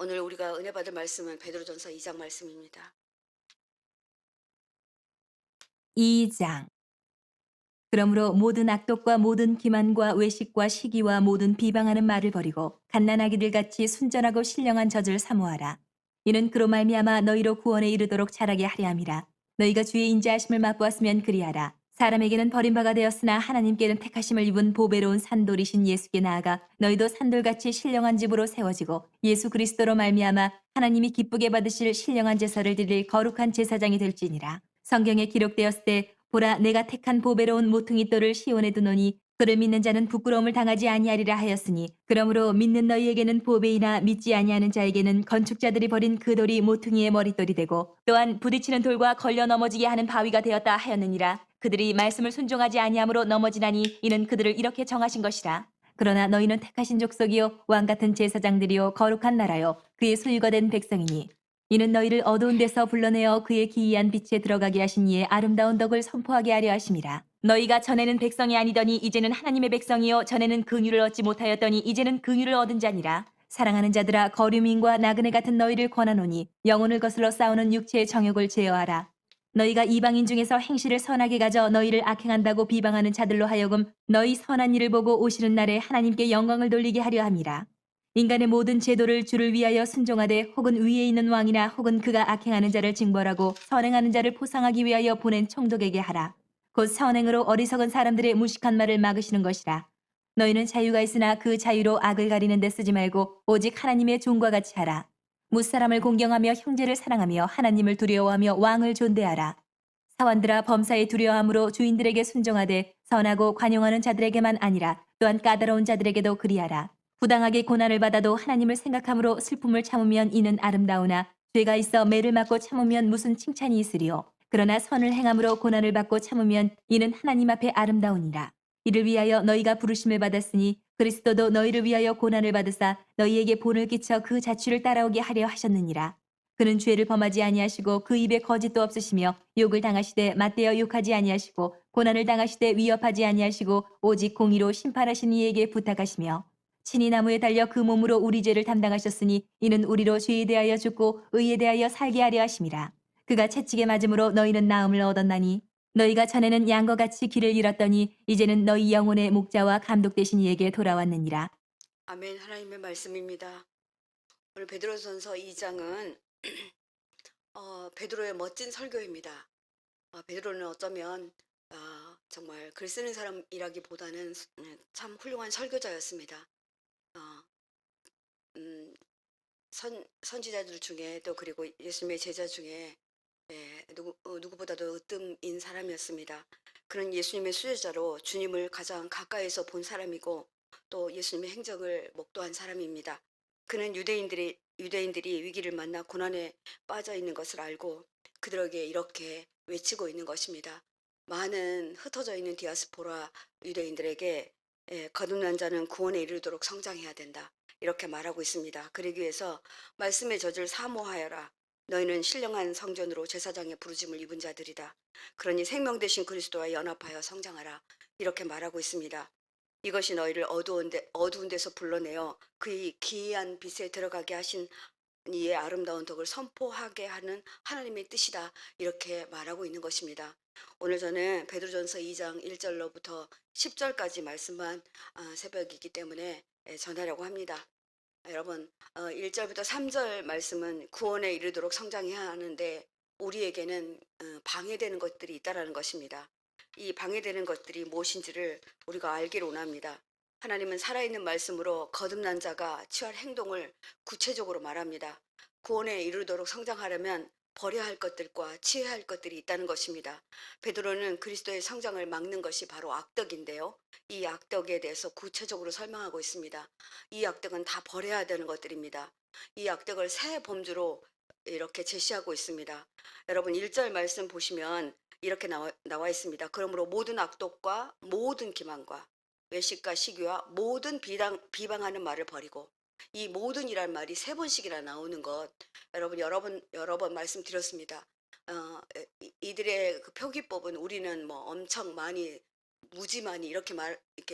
오늘 우리가 은혜 받을 말씀은 베드로전서 2장 말씀입니다. 2장. 그러므로 모든 악독과 모든 기만과 외식과 시기와 모든 비방하는 말을 버리고 갓난아기들 같이 순전하고 신령한 젖을 사모하라. 이는 그로 말미암아 너희로 구원에 이르도록 자라게 하려 함이라. 너희가 주의 인자하심을 맛보았으면 그리하라. 사람에게는 버림바가 되었으나 하나님께는 택하심을 입은 보배로운 산돌이신 예수께 나아가 너희도 산돌같이 신령한 집으로 세워지고 예수 그리스도로 말미암아 하나님이 기쁘게 받으실 신령한 제사를 드릴 거룩한 제사장이 될지니라. 성경에 기록되었을 때 보라 내가 택한 보배로운 모퉁이 돌을 시온에 두노니 그를 믿는 자는 부끄러움을 당하지 아니하리라 하였으니 그러므로 믿는 너희에게는 보배이나 믿지 아니하는 자에게는 건축자들이 버린 그 돌이 모퉁이의 머릿돌이 되고 또한 부딪히는 돌과 걸려 넘어지게 하는 바위가 되었다 하였느니라. 그들이 말씀을 순종하지 아니함으로 넘어지나니 이는 그들을 이렇게 정하신 것이라. 그러나 너희는 택하신 족속이요 왕 같은 제사장들이요 거룩한 나라요 그의 소유가 된 백성이니 이는 너희를 어두운 데서 불러내어 그의 기이한 빛에 들어가게 하신 이의 아름다운 덕을 선포하게 하려 하심이라. 너희가 전에는 백성이 아니더니 이제는 하나님의 백성이요 전에는 긍휼을 얻지 못하였더니 이제는 긍휼을 얻은 자니라. 사랑하는 자들아 거류민과 나그네 같은 너희를 권하노니 영혼을 거슬러 싸우는 육체의 정욕을 제어하라. 너희가 이방인 중에서 행실을 선하게 가져 너희를 악행한다고 비방하는 자들로 하여금 너희 선한 일을 보고 오시는 날에 하나님께 영광을 돌리게 하려 함이라. 인간의 모든 제도를 주를 위하여 순종하되 혹은 위에 있는 왕이나 혹은 그가 악행하는 자를 징벌하고 선행하는 자를 포상하기 위하여 보낸 총독에게 하라. 곧 선행으로 어리석은 사람들의 무식한 말을 막으시는 것이라. 너희는 자유가 있으나 그 자유로 악을 가리는 데 쓰지 말고 오직 하나님의 종과 같이 하라. 무사람을 공경하며 형제를 사랑하며 하나님을 두려워하며 왕을 존대하라. 사원들아 범사에 두려워함으로 주인들에게 순종하되 선하고 관용하는 자들에게만 아니라 또한 까다로운 자들에게도 그리하라. 부당하게 고난을 받아도 하나님을 생각함으로 슬픔을 참으면 이는 아름다우나 죄가 있어 매를 맞고 참으면 무슨 칭찬이 있으리요. 그러나 선을 행함으로 고난을 받고 참으면 이는 하나님 앞에 아름다우니라. 이를 위하여 너희가 부르심을 받았으니 그리스도도 너희를 위하여 고난을 받으사 너희에게 본을 끼쳐 그 자취를 따라오게 하려 하셨느니라. 그는 죄를 범하지 아니하시고 그 입에 거짓도 없으시며 욕을 당하시되 맞대어 욕하지 아니하시고 고난을 당하시되 위협하지 아니하시고 오직 공의로 심판하신 이에게 부탁하시며 친히 나무에 달려 그 몸으로 우리 죄를 담당하셨으니 이는 우리로 죄에 대하여 죽고 의에 대하여 살게 하려 하심이라. 그가 채찍에 맞음으로 너희는 나음을 얻었나니 너희가 전에는 양과 같이 길을 잃었더니 이제는 너희 영혼의 목자와 감독 되신 이에게 돌아왔느니라. 아멘. 하나님의 말씀입니다. 오늘 베드로전서 2장은 베드로의 멋진 설교입니다. 베드로는 어쩌면 정말 글 쓰는 사람이라기보다는 참 훌륭한 설교자였습니다. 어, 음, 선지자들 중에 또 그리고 예수님의 제자 중에 누구보다도 으뜸인 사람이었습니다. 그는 예수님의 수제자로 주님을 가장 가까이서 본 사람이고 또 예수님의 행적을 목도한 사람입니다. 그는 유대인들이 위기를 만나 고난에 빠져 있는 것을 알고 그들에게 이렇게 외치고 있는 것입니다. 많은 흩어져 있는 디아스포라 유대인들에게 거듭난 자는 구원에 이르도록 성장해야 된다. 이렇게 말하고 있습니다. 그러기 위해서 말씀의 젖을 사모하여라. 너희는 신령한 성전으로 제사장의 부르심을 입은 자들이다. 그러니 생명 되신 그리스도와 연합하여 성장하라. 이렇게 말하고 있습니다. 이것이 너희를 어두운 데서 불러내어 그의 기이한 빛에 들어가게 하신 이의 아름다운 덕을 선포하게 하는 하나님의 뜻이다. 이렇게 말하고 있는 것입니다. 오늘 저는 베드로전서 2장 1절로부터 10절까지 말씀만 새벽이기 때문에 전하려고 합니다. 여러분, 1절부터 3절 말씀은 구원에 이르도록 성장해야 하는데 우리에게는 방해되는 것들이 있다라는 것입니다. 이 방해되는 것들이 무엇인지를 우리가 알기를 원합니다. 하나님은 살아있는 말씀으로 거듭난 자가 취할 행동을 구체적으로 말합니다. 구원에 이르도록 성장하려면 버려야 할 것들과 취해야 할 것들이 있다는 것입니다. 베드로는 그리스도의 성장을 막는 것이 바로 악덕인데요. 이 악덕에 대해서 구체적으로 설명하고 있습니다. 이 악덕은 다 버려야 되는 것들입니다. 이 악덕을 새 범주로 이렇게 제시하고 있습니다. 여러분 1절 말씀 보시면 이렇게 나와 있습니다. 그러므로 모든 악독과 모든 기만과 외식과 시기와 모든 비방하는 말을 버리고 이 모든이란 말이 세 번씩이나 나오는 것 여러분 여러 번 말씀드렸습니다. 이들의 그 표기법은 우리는 뭐 엄청 많이 무지 많이 이렇게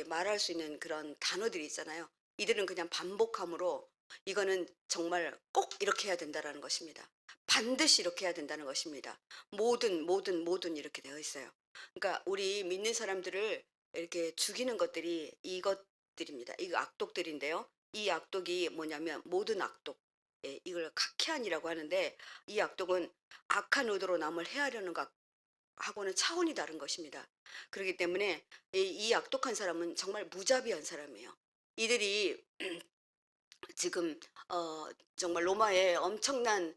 말할 수 있는 그런 단어들이 있잖아요. 이들은 그냥 반복함으로 이거는 정말 꼭 이렇게 해야 된다라는 것입니다. 반드시 이렇게 해야 된다는 것입니다. 모든 이렇게 되어 있어요. 그러니까 우리 믿는 사람들을 이렇게 죽이는 것들이 이것들입니다. 이거 악독들인데요. 이 악독이 뭐냐면 모든 악독. 예, 이걸 각해안이라고 하는데 이 악독은 악한 의도로 남을 해하려는 하고는 차원이 다른 것입니다. 그렇기 때문에 이 악독한 사람은 정말 무자비한 사람이에요. 이들이 지금 정말 로마에 엄청난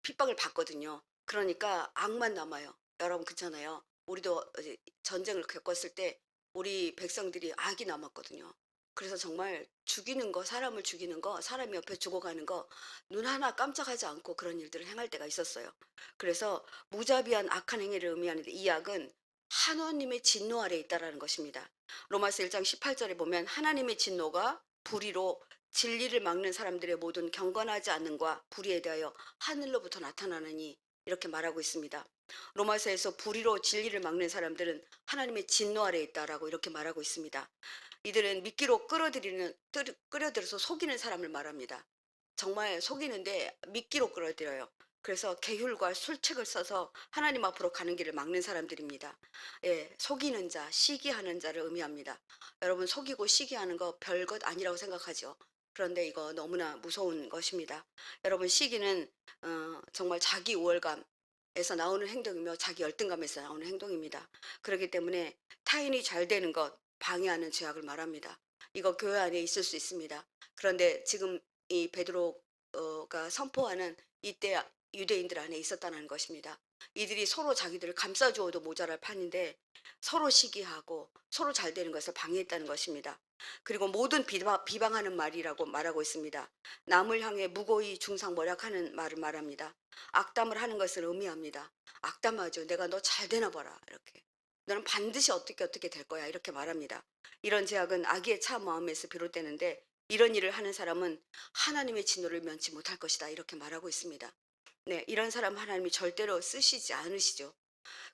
핍박을 받거든요. 그러니까 악만 남아요. 여러분 그렇잖아요. 우리도 이제 전쟁을 겪었을 때 우리 백성들이 악이 남았거든요. 그래서 정말 죽이는 거, 사람을 죽이는 거, 사람이 옆에 죽어가는 거, 눈 하나 깜짝하지 않고 그런 일들을 행할 때가 있었어요. 그래서 무자비한 악한 행위를 의미하는데 이 악은 하나님의 진노 아래 있다라는 것입니다. 로마서 1장 18절에 보면 하나님의 진노가 불의로 진리를 막는 사람들의 모든 경건하지 않는과 불의에 대하여 하늘로부터 나타나느니 이렇게 말하고 있습니다. 로마서에서 불의로 진리를 막는 사람들은 하나님의 진노 아래 있다라고 이렇게 말하고 있습니다. 이들은 미끼로 끌어들여서 속이는 사람을 말합니다. 정말 속이는데 미끼로 끌어들여요. 그래서 계율과 술책을 써서 하나님 앞으로 가는 길을 막는 사람들입니다. 예, 속이는 자, 시기하는 자를 의미합니다. 여러분 속이고 시기하는 거 별것 아니라고 생각하죠. 그런데 이거 너무나 무서운 것입니다. 여러분 시기는 정말 자기 우월감에서 나오는 행동이며 자기 열등감에서 나오는 행동입니다. 그렇기 때문에 타인이 잘 되는 것 방해하는 죄악을 말합니다. 이거 교회 안에 있을 수 있습니다. 그런데 지금 이 베드로가 선포하는 이때 유대인들 안에 있었다는 것입니다. 이들이 서로 자기들을 감싸주어도 모자랄 판인데 서로 시기하고 서로 잘 되는 것을 방해했다는 것입니다. 그리고 모든 비방하는 말이라고 말하고 있습니다. 남을 향해 무고히 중상모략하는 말을 말합니다. 악담을 하는 것을 의미합니다. 악담하죠. 내가 너 잘 되나 봐라. 이렇게. 너는 반드시 어떻게 될 거야. 이렇게 말합니다. 이런 제약은 악의 차 마음에서 비롯되는데 이런 일을 하는 사람은 하나님의 진노를 면치 못할 것이다. 이렇게 말하고 있습니다. 네, 이런 사람 하나님이 절대로 쓰시지 않으시죠.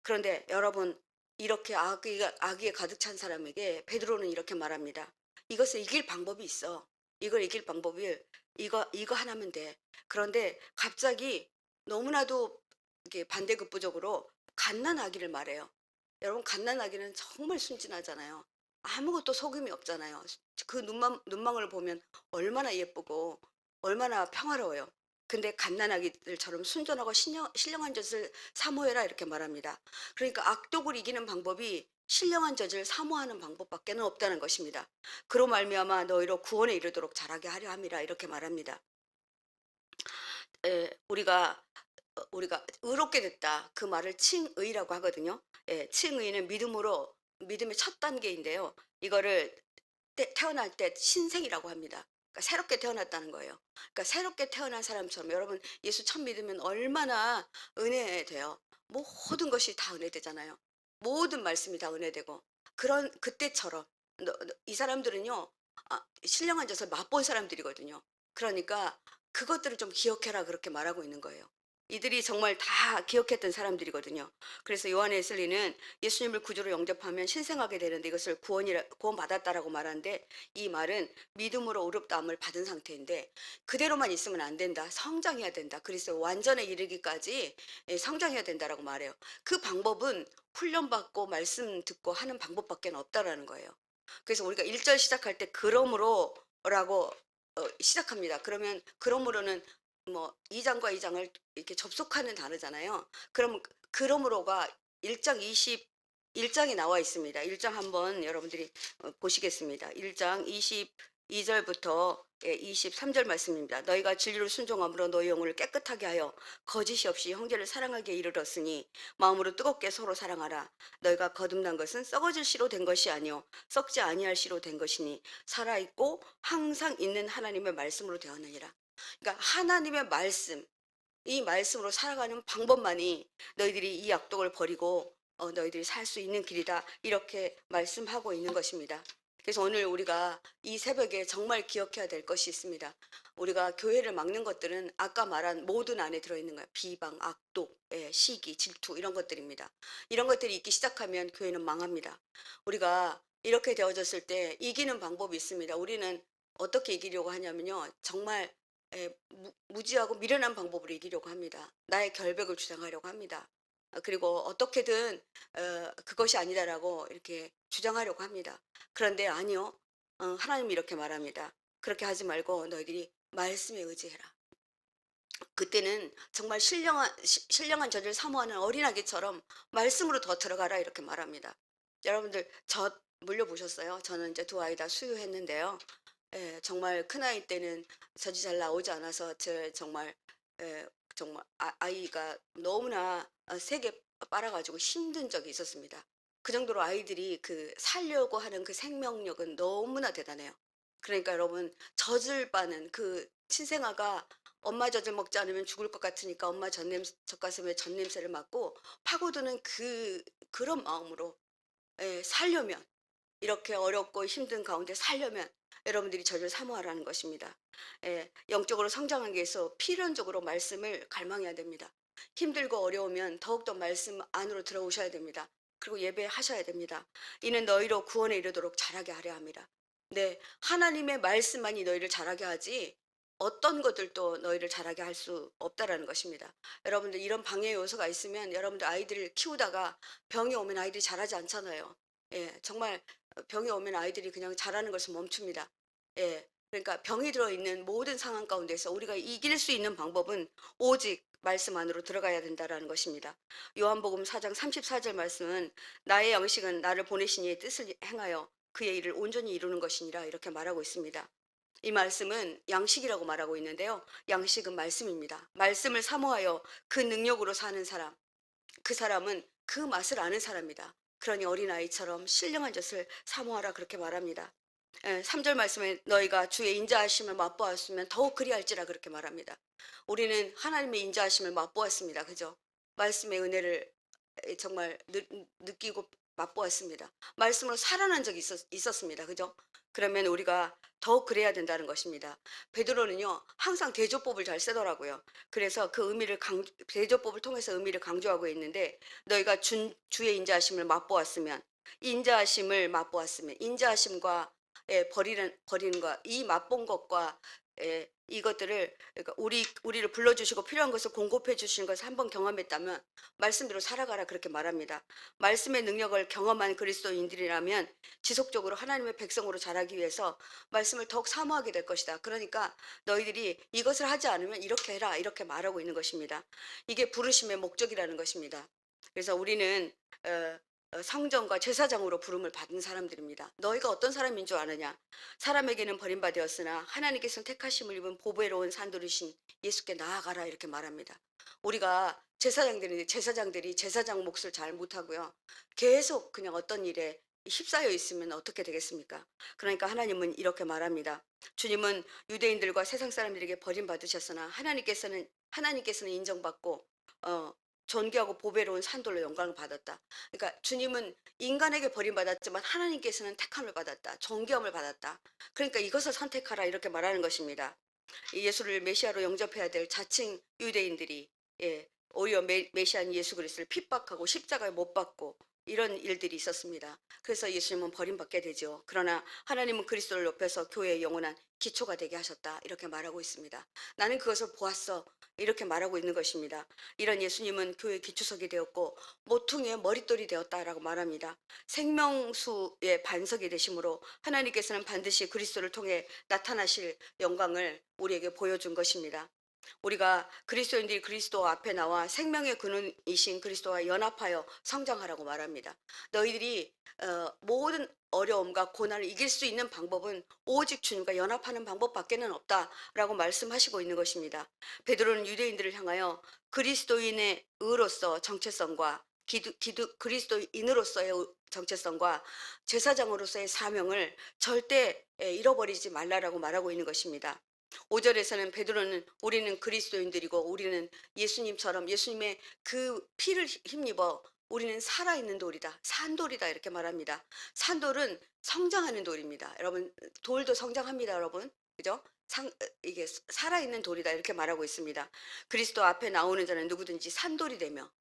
그런데 여러분 이렇게 악의에 가득 찬 사람에게 베드로는 이렇게 말합니다. 이것을 이길 방법이 있어. 이걸 이길 방법이 이거 하나면 돼. 그런데 갑자기 너무나도 이게 반대급부적으로 갓난아기를 말해요. 여러분 갓난아기는 정말 순진하잖아요. 아무것도 속임이 없잖아요. 그 눈망울을 보면 얼마나 예쁘고 얼마나 평화로워요. 근데 갓난아기들처럼 순전하고 신령한 젖을 사모해라 이렇게 말합니다. 그러니까 악독을 이기는 방법이 신령한 젖을 사모하는 방법밖에는 없다는 것입니다. 그로 말미암아 너희로 구원에 이르도록 자라게 하려 함이라 이렇게 말합니다. 우리가 의롭게 됐다. 그 말을 칭의라고 하거든요. 예, 칭의는 믿음의 첫 단계인데요. 이거를 태어날 때 신생이라고 합니다. 그러니까 새롭게 태어났다는 거예요. 그러니까 새롭게 태어난 사람처럼 여러분 예수 처음 믿으면 얼마나 은혜돼요. 모든 것이 다 은혜되잖아요. 모든 말씀이 다 은혜되고 그런 그때처럼 이 사람들은요. 신령한 젖을 맛본 사람들이거든요. 그러니까 그것들을 좀 기억해라 그렇게 말하고 있는 거예요. 이들이 정말 다 기억했던 사람들이거든요. 그래서 요한의 에슬리는 예수님을 구주로 영접하면 신생하게 되는데 이것을 구원받았다라고 말하는데 이 말은 믿음으로 의롭다함을 받은 상태인데 그대로만 있으면 안 된다. 성장해야 된다. 그래서 완전에 이르기까지 성장해야 된다라고 말해요. 그 방법은 훈련받고 말씀 듣고 하는 방법밖에 없다라는 거예요. 그래서 우리가 1절 시작할 때 그러므로라고 시작합니다. 그러면 그러므로는 뭐 2장과 2장을 이렇게 접속하는 단어잖아요. 그럼 그러므로가 1장 21장에 나와 있습니다. 1장 한번 여러분들이 보시겠습니다. 1장 22절부터 23절 말씀입니다. 너희가 진리로 순종함으로 너희 영혼을 깨끗하게 하여 거짓이 없이 형제를 사랑하게 이르렀으니 마음으로 뜨겁게 서로 사랑하라. 너희가 거듭난 것은 썩어질 씨로 된 것이 아니요 썩지 아니할 씨로 된 것이니 살아있고 항상 있는 하나님의 말씀으로 되었느니라. 그러니까 하나님의 말씀, 이 말씀으로 살아가는 방법만이 너희들이 이 악독을 버리고 너희들이 살 수 있는 길이다. 이렇게 말씀하고 있는 것입니다. 그래서 오늘 우리가 이 새벽에 정말 기억해야 될 것이 있습니다. 우리가 교회를 막는 것들은 아까 말한 모든 안에 들어있는 거예요. 비방, 악독, 시기, 질투 이런 것들입니다. 이런 것들이 있기 시작하면 교회는 망합니다. 우리가 이렇게 되어졌을 때 이기는 방법이 있습니다. 우리는 어떻게 이기려고 하냐면요. 정말 무지하고 미련한 방법으로 이기려고 합니다. 나의 결백을 주장하려고 합니다. 그리고 어떻게든 그것이 아니다라고 이렇게 주장하려고 합니다. 그런데 아니요. 하나님이 이렇게 말합니다. 그렇게 하지 말고 너희들이 말씀에 의지해라. 그때는 정말 신령한 저를 사모하는 어린아기처럼 말씀으로 더 들어가라 이렇게 말합니다. 여러분들 저 물려보셨어요? 저는 이제 두 아이 다 수유했는데요. 예, 정말 큰아이 때는 젖이 잘 나오지 않아서 정말 예, 정말 아이가 너무나 세게 빨아가지고 힘든 적이 있었습니다. 그 정도로 아이들이 그 살려고 하는 그 생명력은 너무나 대단해요. 그러니까 여러분 젖을 빠는 그 친생아가 엄마 젖을 먹지 않으면 죽을 것 같으니까 엄마 젖가슴에 젖 냄새를 맡고 파고드는 그런 마음으로 살려면 이렇게 어렵고 힘든 가운데 살려면 여러분들이 저를 사모하라는 것입니다. 영적으로 성장하기 위해서 필연적으로 말씀을 갈망해야 됩니다. 힘들고 어려우면 더욱더 말씀 안으로 들어오셔야 됩니다. 그리고 예배하셔야 됩니다. 이는 너희로 구원에 이르도록 자라게 하려 합니다. 네, 하나님의 말씀만이 너희를 자라게 하지 어떤 것들도 너희를 자라게 할 수 없다라는 것입니다. 여러분들 이런 방해 요소가 있으면 여러분들 아이들을 키우다가 병이 오면 아이들이 자라지 않잖아요. 정말 병이 오면 아이들이 그냥 자라는 것을 멈춥니다. 그러니까 병이 들어있는 모든 상황 가운데서 우리가 이길 수 있는 방법은 오직 말씀 안으로 들어가야 된다라는 것입니다. 요한복음 4장 34절 말씀은 나의 양식은 나를 보내신 이의 뜻을 행하여 그의 일을 온전히 이루는 것이니라 이렇게 말하고 있습니다. 이 말씀은 양식이라고 말하고 있는데요. 양식은 말씀입니다. 말씀을 사모하여 그 능력으로 사는 사람, 그 사람은 그 맛을 아는 사람이다. 그러니 어린아이처럼 신령한 젖을 사모하라 그렇게 말합니다. 3절 말씀에 너희가 주의 인자하심을 맛보았으면 더욱 그리할지라 그렇게 말합니다. 우리는 하나님의 인자하심을 맛보았습니다. 그죠? 말씀의 은혜를 정말 느끼고 맛보았습니다. 말씀으로 살아난 적이 있었습니다. 그죠? 그러면 우리가 더욱 그래야 된다는 것입니다. 베드로는요 항상 대조법을 잘 쓰더라고요. 그래서 그 대조법을 통해서 의미를 강조하고 있는데 너희가 주의 인자하심을 맛보았으면 인자하심과 버리는 것, 이 맛본 것과 이것들을 그러니까 우리를 불러주시고 필요한 것을 공급해 주시는 것을 한번 경험했다면 말씀대로 살아가라 그렇게 말합니다. 말씀의 능력을 경험한 그리스도인들이라면 지속적으로 하나님의 백성으로 자라기 위해서 말씀을 더욱 사모하게 될 것이다. 그러니까 너희들이 이것을 하지 않으면 이렇게 해라 이렇게 말하고 있는 것입니다. 이게 부르심의 목적이라는 것입니다. 그래서 우리는 성전과 제사장으로 부름을 받은 사람들입니다. 너희가 어떤 사람인 줄 아느냐? 사람에게는 버림받았으나 하나님께서는 택하심을 입은 보배로운 산돌이신 예수께 나아가라 이렇게 말합니다. 우리가 제사장들이 제사장 몫을 잘 못하고요. 계속 그냥 어떤 일에 휩싸여 있으면 어떻게 되겠습니까? 그러니까 하나님은 이렇게 말합니다. 주님은 유대인들과 세상 사람들에게 버림받으셨으나 하나님께서는 인정받고 존귀하고 보배로운 산돌로 영광을 받았다. 그러니까 주님은 인간에게 버림받았지만 하나님께서는 택함을 받았다. 존귀함을 받았다. 그러니까 이것을 선택하라 이렇게 말하는 것입니다. 예수를 메시아로 영접해야 될 자칭 유대인들이 오히려 메시아인 예수 그리스도를 핍박하고 십자가에 못 박고 이런 일들이 있었습니다. 그래서 예수님은 버림받게 되죠. 그러나 하나님은 그리스도를 높여서 교회의 영원한 기초가 되게 하셨다. 이렇게 말하고 있습니다. 나는 그것을 보았어. 이렇게 말하고 있는 것입니다. 이런 예수님은 교회의 기초석이 되었고 모퉁이의 머릿돌이 되었다라고 말합니다. 생명수의 반석이 되심으로 하나님께서는 반드시 그리스도를 통해 나타나실 영광을 우리에게 보여준 것입니다. 우리가 그리스도인들이 그리스도 앞에 나와 생명의 근원이신 그리스도와 연합하여 성장하라고 말합니다. 너희들이 모든 어려움과 고난을 이길 수 있는 방법은 오직 주님과 연합하는 방법밖에는 없다라고 말씀하시고 있는 것입니다. 베드로는 유대인들을 향하여 그리스도인의 의로서 정체성과 그리스도인으로서의 정체성과 제사장으로서의 사명을 절대 잃어버리지 말라라고 말하고 있는 것입니다. 5절에서는 베드로는 우리는 그리스도인들이고 우리는 예수님처럼 예수님의 그 피를 힘입어 우리는 살아있는 돌이다. 산돌이다. 이렇게 말합니다. 산돌은 성장하는 돌입니다. 여러분, 돌도 성장합니다. 여러분. 그죠? 이게 살아있는 돌이다. 이렇게 말하고 있습니다. 그리스도 앞에 나오는 자는 누구든지 산돌이 되며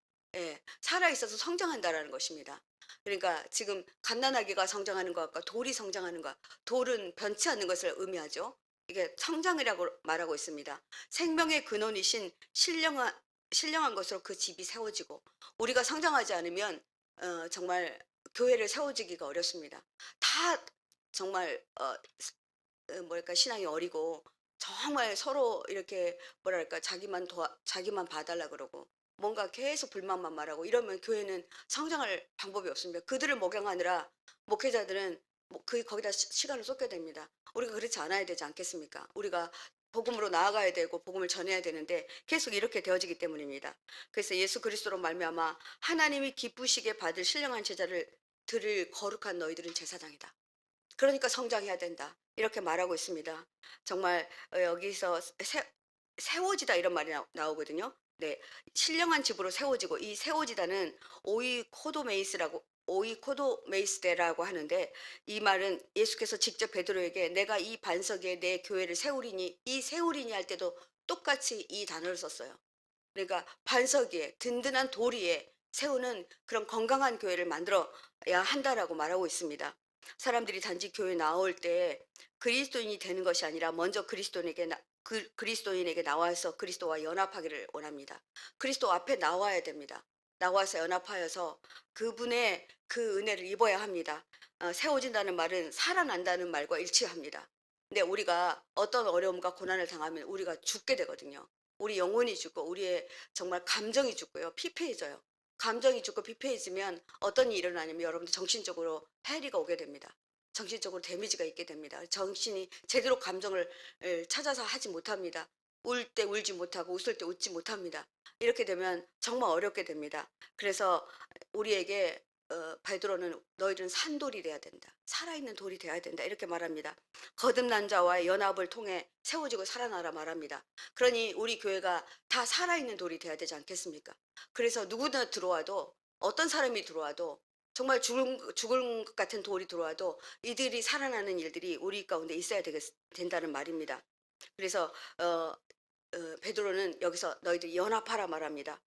살아있어서 성장한다라는 것입니다. 그러니까 지금 갓난아기가 성장하는 것과 돌이 성장하는 것, 돌은 변치 않는 것을 의미하죠. 이게 성장이라고 말하고 있습니다. 생명의 근원이신 신령한 것으로 그 집이 세워지고, 우리가 성장하지 않으면 정말 교회를 세워지기가 어렵습니다. 다 정말 뭐랄까 신앙이 어리고, 정말 서로 이렇게 뭐랄까 자기만 봐달라 그러고, 뭔가 계속 불만만 말하고 이러면 교회는 성장할 방법이 없습니다. 그들을 목양하느라 목회자들은 거기다 시간을 쏟게 됩니다. 우리가 그렇지 않아야 되지 않겠습니까? 우리가 복음으로 나아가야 되고 복음을 전해야 되는데 계속 이렇게 되어지기 때문입니다. 그래서 예수 그리스도로 말미암아 하나님이 기쁘시게 받을 신령한 제자를 들을 거룩한 너희들은 제사장이다. 그러니까 성장해야 된다. 이렇게 말하고 있습니다. 정말 여기서 세워지다 이런 말이 나오거든요. 네. 신령한 집으로 세워지고, 이 세워지다는 오이코도메이스데라고 하는데, 이 말은 예수께서 직접 베드로에게 내가 이 반석 위에 내 교회를 세우리니, 이 세우리니 할 때도 똑같이 이 단어를 썼어요. 그러니까 반석 위에, 든든한 돌 위에 세우는 그런 건강한 교회를 만들어야 한다라고 말하고 있습니다. 사람들이 단지 교회 나올 때 그리스도인이 되는 것이 아니라 먼저 그리스도인에게 나와서 그리스도와 연합하기를 원합니다. 그리스도 앞에 나와야 됩니다. 나와서 연합하여서 그분의 그 은혜를 입어야 합니다. 세워진다는 말은 살아난다는 말과 일치합니다. 근데 우리가 어떤 어려움과 고난을 당하면 우리가 죽게 되거든요. 우리 영혼이 죽고 우리의 정말 감정이 죽고요. 피폐해져요. 감정이 죽고 피폐해지면 어떤 일이 일어나냐면 여러분들 정신적으로 해리가 오게 됩니다. 정신적으로 데미지가 있게 됩니다. 정신이 제대로 감정을 찾아서 하지 못합니다. 울 때 울지 못하고 웃을 때 웃지 못합니다. 이렇게 되면 정말 어렵게 됩니다. 그래서 우리에게 베드로는 너희들은 산돌이 돼야 된다. 살아있는 돌이 돼야 된다. 이렇게 말합니다. 거듭난 자와의 연합을 통해 세워지고 살아나라 말합니다. 그러니 우리 교회가 다 살아있는 돌이 돼야 되지 않겠습니까? 그래서 누구나 들어와도, 어떤 사람이 들어와도, 정말 죽을 것 같은 돌이 들어와도 이들이 살아나는 일들이 우리 가운데 있어야 된다는 말입니다. 그래서 베드로는 여기서 너희들이 연합하라 말합니다.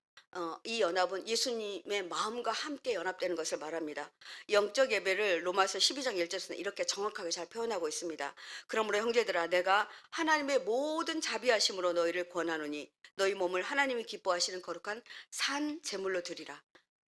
이 연합은 예수님의 마음과 함께 연합되는 것을 말합니다. 영적 예배를 로마서 12장 1절에서는 이렇게 정확하게 잘 표현하고 있습니다. 그러므로 형제들아, 내가 하나님의 모든 자비하심으로 너희를 권하노니 너희 몸을 하나님이 기뻐하시는 거룩한 산 제물로 드리라.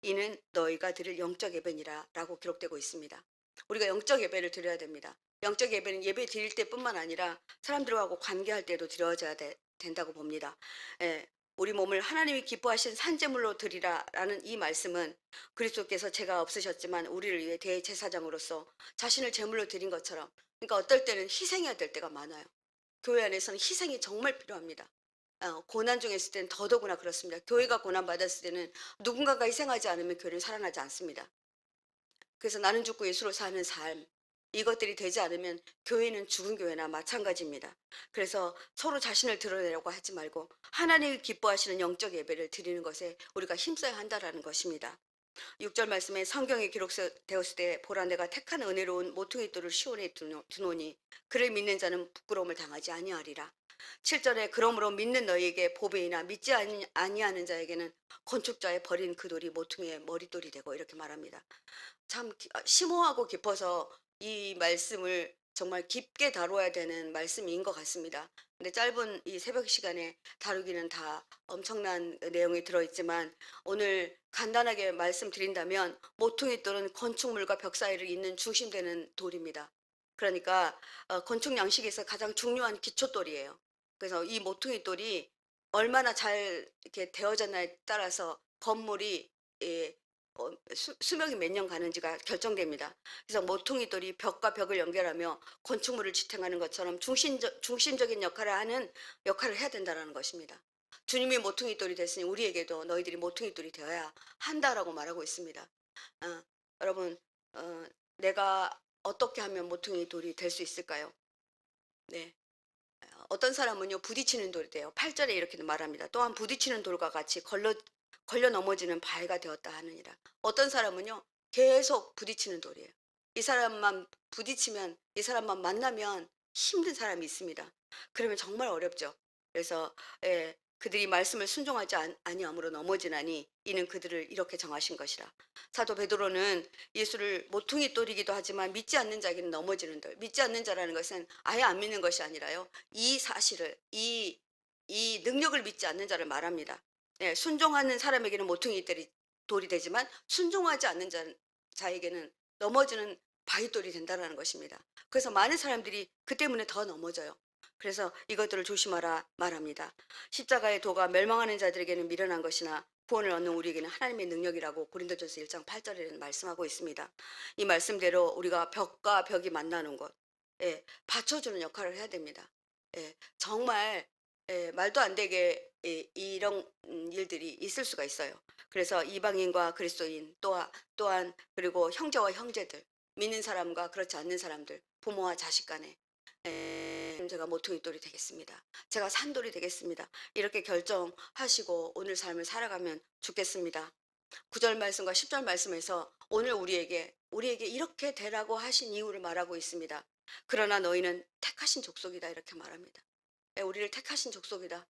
이는 너희가 드릴 영적 예배니라 라고 기록되고 있습니다. 우리가 영적 예배를 드려야 됩니다. 영적 예배는 예배 드릴 때뿐만 아니라 사람들하고 관계할 때도 드려져야 된다고 봅니다. 예, 우리 몸을 하나님이 기뻐하신 산제물로 드리라라는 이 말씀은 그리스도께서 죄가 없으셨지만 우리를 위해 대제사장으로서 자신을 제물로 드린 것처럼, 그러니까 어떨 때는 희생해야 될 때가 많아요. 교회 안에서는 희생이 정말 필요합니다. 고난 중에 있을 때는 더더구나 그렇습니다. 교회가 고난 받았을 때는 누군가가 희생하지 않으면 교회는 살아나지 않습니다. 그래서 나는 죽고 예수로 사는 삶, 이것들이 되지 않으면 교회는 죽은 교회나 마찬가지입니다. 그래서 서로 자신을 드러내려고 하지 말고 하나님이 기뻐하시는 영적 예배를 드리는 것에 우리가 힘써야 한다라는 것입니다. 6절 말씀에 성경에 기록되었을 때 보라 내가 택한 은혜로운 모퉁이 돌을 시온에 두노니 그를 믿는 자는 부끄러움을 당하지 아니하리라. 7절에 그러므로 믿는 너희에게 보배이나 믿지 아니하는 자에게는 건축자의 버린 그 돌이 모퉁이의 머릿돌이 되고, 이렇게 말합니다. 참 심오하고 깊어서 이 말씀을 정말 깊게 다뤄야 되는 말씀인 것 같습니다. 근데 짧은 이 새벽 시간에 다루기는 다 엄청난 내용이 들어있지만, 오늘 간단하게 말씀드린다면 모퉁이 돌은 건축물과 벽 사이를 잇는 중심되는 돌입니다. 그러니까 건축 양식에서 가장 중요한 기초돌이에요. 그래서 이 모퉁이 돌이 얼마나 잘 이렇게 되어졌나에 따라서 건물이 예, 수명이 몇 년 가는지가 결정됩니다. 그래서 모퉁이 돌이 벽과 벽을 연결하며 건축물을 지탱하는 것처럼 중심적인 역할을 해야 된다는 것입니다. 주님이 모퉁이 돌이 됐으니 우리에게도 너희들이 모퉁이 돌이 되어야 한다라고 말하고 있습니다. 여러분, 내가 어떻게 하면 모퉁이 돌이 될 수 있을까요? 네. 어떤 사람은요, 부딪히는 돌이 돼요. 8절에 이렇게 말합니다. 또한 부딪히는 돌과 같이 걸려 넘어지는 바위가 되었다 하느니라. 어떤 사람은요, 계속 부딪히는 돌이에요. 이 사람만 부딪히면, 이 사람만 만나면 힘든 사람이 있습니다. 그러면 정말 어렵죠. 그래서 그들이 말씀을 순종하지 아니함으로 넘어지나니 이는 그들을 이렇게 정하신 것이라. 사도 베드로는 예수를 모퉁이 돌이기도 하지만 믿지 않는 자에게는 넘어지는들. 믿지 않는 자라는 것은 아예 안 믿는 것이 아니라요. 이 사실을 이 능력을 믿지 않는 자를 말합니다. 예, 순종하는 사람에게는 모퉁이 돌이 되지만 순종하지 않는 자에게는 넘어지는 바위돌이 된다는 것입니다. 그래서 많은 사람들이 그 때문에 더 넘어져요. 그래서 이것들을 조심하라 말합니다. 십자가의 도가 멸망하는 자들에게는 미련한 것이나 구원을 얻는 우리에게는 하나님의 능력이라고 고린도전서 1장 8절에는 말씀하고 있습니다. 이 말씀대로 우리가 벽과 벽이 만나는 곳, 예, 받쳐주는 역할을 해야 됩니다. 예, 정말 말도 안 되게 이런 일들이 있을 수가 있어요. 그래서 이방인과 그리스도인 또한 그리고 형제와 형제들, 믿는 사람과 그렇지 않는 사람들, 부모와 자식 간에 제가 모퉁이돌이 되겠습니다. 제가 산돌이 되겠습니다. 이렇게 결정하시고 오늘 삶을 살아가면 좋겠습니다. 9절 말씀과 10절 말씀에서 오늘 우리에게 이렇게 되라고 하신 이유를 말하고 있습니다. 그러나 너희는 택하신 족속이다 이렇게 말합니다. 우리를 택하신 족속이다.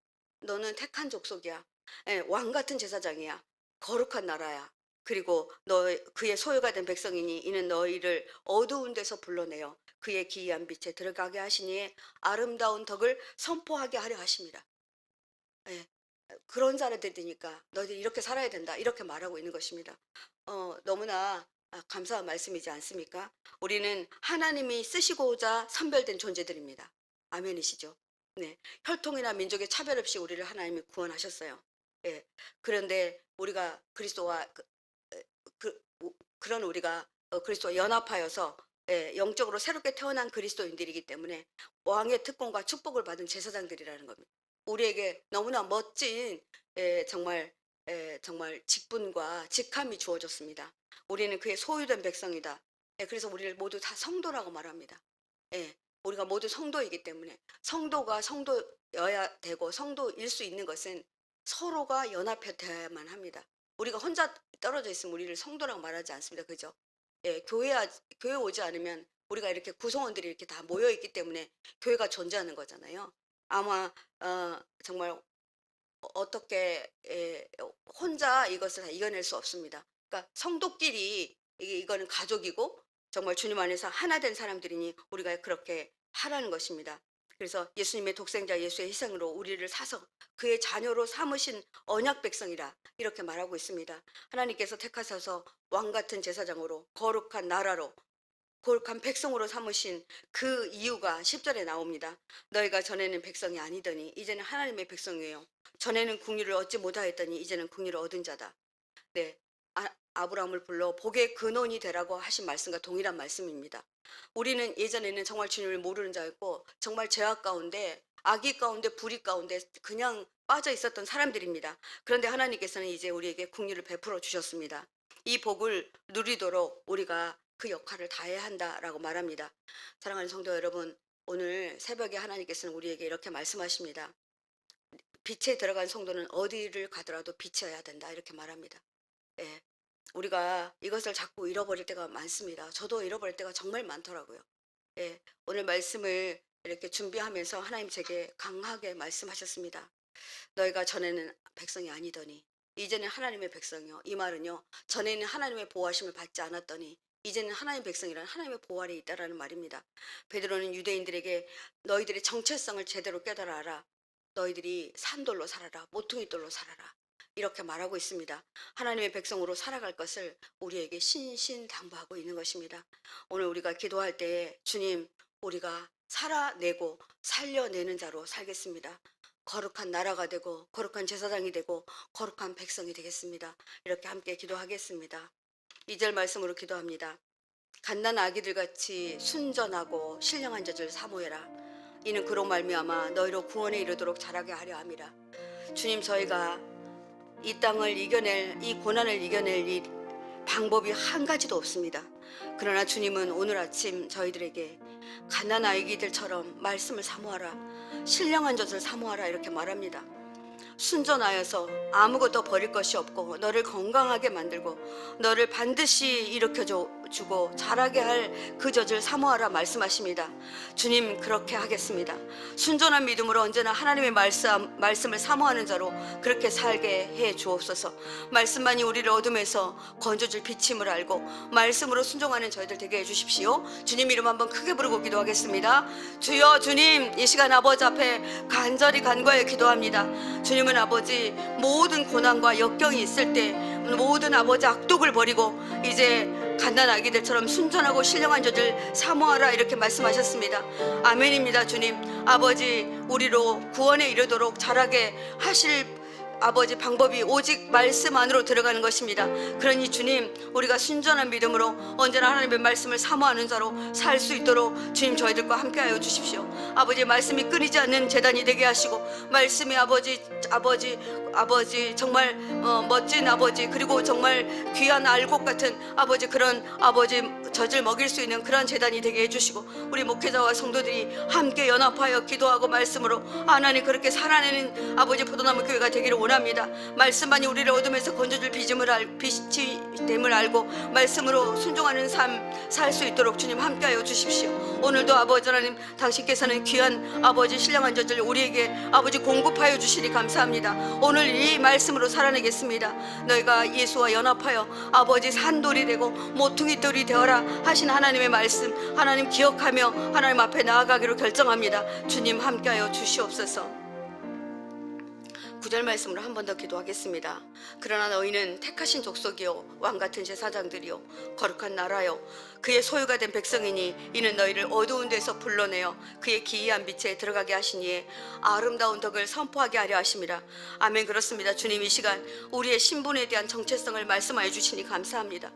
너는 택한 족속이야. 왕 같은 제사장이야. 거룩한 나라야. 그리고 그의 소유가 된 백성이니 이는 너희를 어두운 데서 불러내어 그의 기이한 빛에 들어가게 하시니 아름다운 덕을 선포하게 하려 하십니다. 예, 그런 자들이니까 너희들이 이렇게 살아야 된다. 이렇게 말하고 있는 것입니다. 너무나 감사한 말씀이지 않습니까? 우리는 하나님이 쓰시고자 선별된 존재들입니다. 아멘이시죠? 네, 혈통이나 민족의 차별 없이 우리를 하나님이 구원하셨어요. 예, 그런데 우리가 그리스도와 그런 우리가 그리스도와 연합하여서 영적으로 새롭게 태어난 그리스도인들이기 때문에 왕의 특권과 축복을 받은 제사장들이라는 겁니다. 우리에게 너무나 멋진 정말 직분과 직함이 주어졌습니다. 우리는 그의 소유된 백성이다. 그래서 우리를 모두 다 성도라고 말합니다. 우리가 모두 성도이기 때문에 성도가 성도여야 되고 성도일 수 있는 것은 서로가 연합해야만 합니다. 우리가 혼자 떨어져 있으면 우리를 성도라고 말하지 않습니다. 그죠? 교회 오지 않으면 우리가 이렇게 구성원들이 이렇게 다 모여 있기 때문에 교회가 존재하는 거잖아요. 아마 정말 어떻게 혼자 이것을 다 이겨낼 수 없습니다. 그러니까 성도끼리 이거는 가족이고 정말 주님 안에서 하나 된 사람들이니 우리가 그렇게 하라는 것입니다. 그래서 예수님의 독생자 예수의 희생으로 우리를 사서 그의 자녀로 삼으신 언약 백성이라 이렇게 말하고 있습니다. 하나님께서 택하셔서 왕 같은 제사장으로 거룩한 나라로 거룩한 백성으로 삼으신 그 이유가 10절에 나옵니다. 너희가 전에는 백성이 아니더니 이제는 하나님의 백성이에요. 전에는 궁유를 얻지 못하였더니 이제는 궁유를 얻은 자다. 네, 아브라함을 불러 복의 근원이 되라고 하신 말씀과 동일한 말씀입니다. 우리는 예전에는 정말 주님을 모르는 자였고 정말 죄악 가운데 악의 가운데 불의 가운데 그냥 빠져 있었던 사람들입니다. 그런데 하나님께서는 이제 우리에게 긍휼을 베풀어 주셨습니다. 이 복을 누리도록 우리가 그 역할을 다해야 한다라고 말합니다. 사랑하는 성도 여러분, 오늘 새벽에 하나님께서는 우리에게 이렇게 말씀하십니다. 빛에 들어간 성도는 어디를 가더라도 빛이어야 된다 이렇게 말합니다. 예, 우리가 이것을 자꾸 잃어버릴 때가 많습니다. 저도 잃어버릴 때가 정말 많더라고요. 예, 오늘 말씀을 이렇게 준비하면서 하나님 제게 강하게 말씀하셨습니다. 너희가 전에는 백성이 아니더니 이제는 하나님의 백성이요. 이 말은요, 전에는 하나님의 보호하심을 받지 않았더니 이제는 하나님의 백성이란 하나님의 보호 아래 있다라는 말입니다. 베드로는 유대인들에게 너희들의 정체성을 제대로 깨달아라. 너희들이 산돌로 살아라. 모퉁이돌로 살아라. 이렇게 말하고 있습니다. 하나님의 백성으로 살아갈 것을 우리에게 신신당부하고 있는 것입니다. 오늘 우리가 기도할 때에 주님, 우리가 살아내고 살려내는 자로 살겠습니다. 거룩한 나라가 되고 거룩한 제사장이 되고 거룩한 백성이 되겠습니다. 이렇게 함께 기도하겠습니다. 2절 말씀으로 기도합니다. 갓난 아기들 같이 순전하고 신령한 자들 사모해라. 이는 그로 말미암아 너희로 구원에 이르도록 자라게 하려 함이라. 주님, 저희가 이 땅을 이겨낼, 이 고난을 이겨낼 이 방법이 한 가지도 없습니다. 그러나 주님은 오늘 아침 저희들에게 갓난 아기들처럼 말씀을 사모하라, 신령한 젖을 사모하라 이렇게 말합니다. 순전하여서 아무것도 버릴 것이 없고 너를 건강하게 만들고 너를 반드시 일으켜주고 자라게 할 그 젖을 사모하라 말씀하십니다. 주님, 그렇게 하겠습니다. 순전한 믿음으로 언제나 하나님의 말씀을 사모하는 자로 그렇게 살게 해 주옵소서. 말씀만이 우리를 어둠에서 건져줄 빛임을 알고 말씀으로 순종하는 저희들 되게 해주십시오. 주님 이름 한번 크게 부르고 기도하겠습니다. 주여, 주님, 이 시간 아버지 앞에 간절히 간과해 기도합니다. 주님은 아버지 모든 고난과 역경이 있을 때 모든 아버지 악독을 버리고 이제 갓난아기들처럼 순전하고 신령한 젖을 사모하라 이렇게 말씀하셨습니다. 아멘입니다. 주님, 아버지 우리로 구원에 이르도록 자라게 하실 아버지 방법이 오직 말씀 안으로 들어가는 것입니다. 그러니 주님, 우리가 순전한 믿음으로 언제나 하나님의 말씀을 사모하는 자로 살 수 있도록 주님 저희들과 함께하여 주십시오. 아버지, 말씀이 끊이지 않는 재단이 되게 하시고 말씀이 아버지 정말 멋진 아버지, 그리고 정말 귀한 알곡 같은 아버지, 그런 아버지 젖을 먹일 수 있는 그런 재단이 되게 해주시고 우리 목회자와 성도들이 함께 연합하여 기도하고 말씀으로 하나님 그렇게 살아내는 아버지 포도나무 교회가 되기를 원합니다. 말씀만이 우리를 어둠에서 건져줄 빛이 됨을 알고 말씀으로 순종하는 삶 살 수 있도록 주님 함께하여 주십시오. 오늘도 아버지 하나님, 당신께서는 귀한 아버지 신령한 젖을 우리에게 아버지 공급하여 주시니 감사합니다. 오늘 이 말씀으로 살아내겠습니다. 너희가 예수와 연합하여 아버지 산돌이 되고 모퉁이 돌이 되어라 하신 하나님의 말씀, 하나님 기억하며 하나님 앞에 나아가기로 결정합니다. 주님 함께하여 주시옵소서. 9절 말씀으로 한 번 더 기도하겠습니다. 그러나 너희는 택하신 족속이요 왕같은 제사장들이요 거룩한 나라요 그의 소유가 된 백성이니 이는 너희를 어두운 데서 불러내어 그의 기이한 빛에 들어가게 하시니에 아름다운 덕을 선포하게 하려 하심이라. 아멘. 그렇습니다. 주님, 이 시간 우리의 신분에 대한 정체성을 말씀하여 주시니 감사합니다.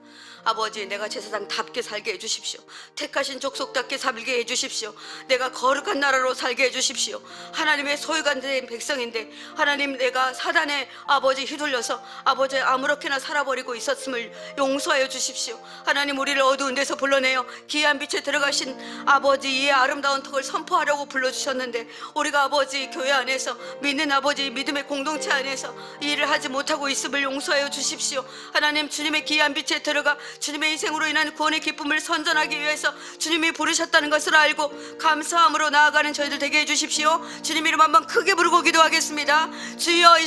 아버지, 내가 제사장답게 살게 해주십시오. 택하신 족속답게 살게 해주십시오. 내가 거룩한 나라로 살게 해주십시오. 하나님의 소유가 된 백성인데 하나님, 내가 사단의 아버지 휘둘려서 아버지 아무렇게나 살아버리고 있었음을 용서하여 주십시오. 하나님, 우리를 어두운 데서 불러내어 기이한 빛에 들어가신 아버지 이의 아름다운 덕을 선포하려고 불러주셨는데 우리가 아버지 교회 안에서 믿는 아버지 믿음의 공동체 안에서 이 일을 하지 못하고 있음을 용서하여 주십시오. 하나님, 주님의 기이한 빛에 들어가 주님의 희생으로 인한 구원의 기쁨을 선전하기 위해서 주님이 부르셨다는 것을 알고 감사함으로 나아가는 저희들 되게 해주십시오. 주님 이름 한번 크게 부르고 기도하겠습니다. 주여, 이